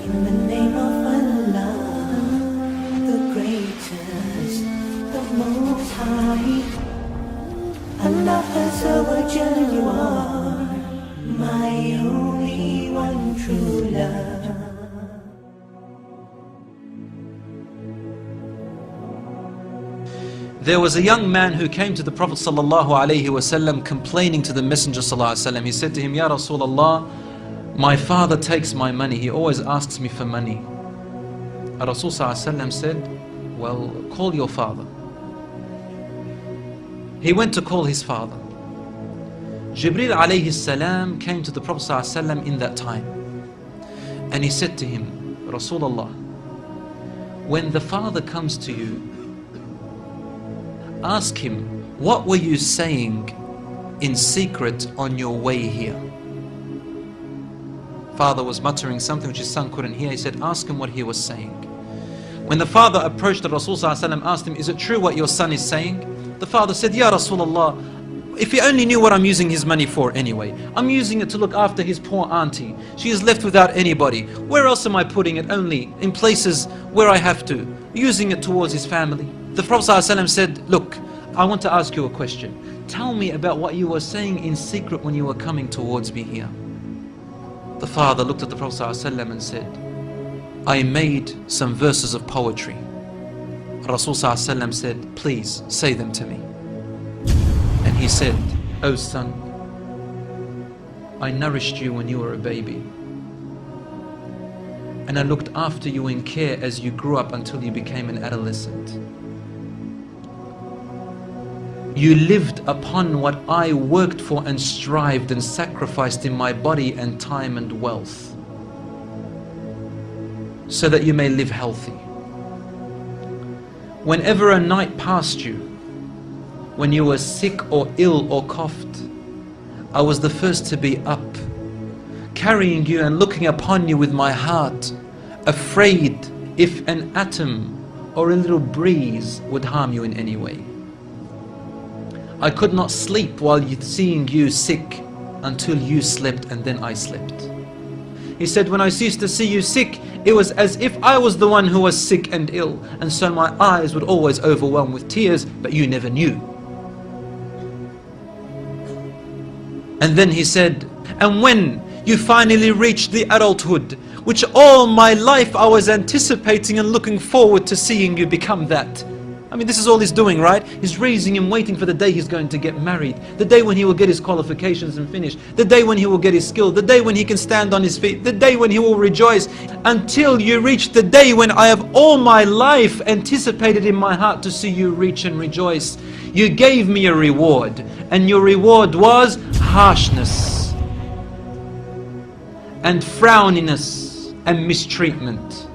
In the name of Allah, the greatest, the most high. Allah Azza wa Jalla, you are my only one true love. There was a young man who came to the Prophet ﷺ complaining to the Messenger ﷺ. He said to him, Ya Rasulullah, my father takes my money. He always asks me for money. Rasul ﷺ said, well, call your father. He went to call his father. Jibreel alayhi salam came to the Prophet ﷺ in that time. And he said to him, Rasulullah, when the father comes to you, ask him, what were you saying in secret on your way here? Father was muttering something which his son couldn't hear. He said, ask him what he was saying. When the father approached the Rasul ﷺ, asked him, is it true what your son is saying? The father said, Ya Rasulullah, if he only knew what I'm using his money for anyway. I'm using it to look after his poor auntie. She is left without anybody. Where else am I putting it? Only in places where I have to. Using it towards his family. The Prophet ﷺ said, look, I want to ask you a question. Tell me about what you were saying in secret when you were coming towards me here. The father looked at the Prophet ﷺ and said, I made some verses of poetry. Rasul ﷺ said, please say them to me. And he said, O son, I nourished you when you were a baby. And I looked after you in care as you grew up until you became an adolescent. You lived upon what I worked for and strived and sacrificed in my body and time and wealth, so that you may live healthy. Whenever a night passed you, when you were sick or ill or coughed, I was the first to be up, carrying you and looking upon you with my heart, afraid if an atom or a little breeze would harm you in any way. I could not sleep while seeing you sick until you slept, and then I slept. He said, when I ceased to see you sick, it was as if I was the one who was sick and ill, and so my eyes would always overwhelm with tears, but you never knew. And then he said, and when you finally reached the adulthood, which all my life I was anticipating and looking forward to seeing you become that. I mean, this is all he's doing, right? He's raising him, waiting for the day he's going to get married, the day when he will get his qualifications and finish, the day when he will get his skill, the day when he can stand on his feet, the day when he will rejoice, until you reach the day when I have all my life anticipated in my heart to see you reach and rejoice. You gave me a reward, and your reward was harshness and frowniness and mistreatment,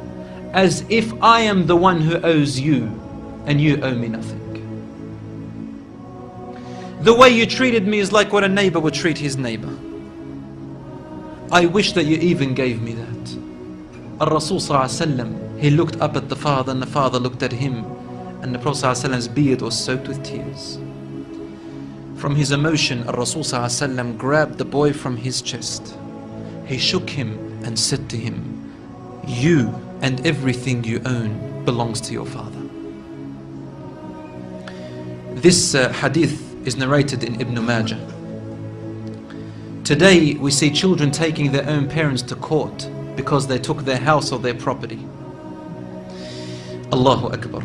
as if I am the one who owes you and you owe me nothing. The way you treated me is like what a neighbor would treat his neighbor. I wish that you even gave me that. Rasul ﷺ, he looked up at the father, and the father looked at him, and the Prophet ﷺ's beard was soaked with tears. From his emotion, Rasul ﷺ grabbed the boy from his chest. He shook him and said to him, you and everything you own belongs to your father. This hadith is narrated in Ibn Majah. Today we see children taking their own parents to court because they took their house or their property. Allahu Akbar.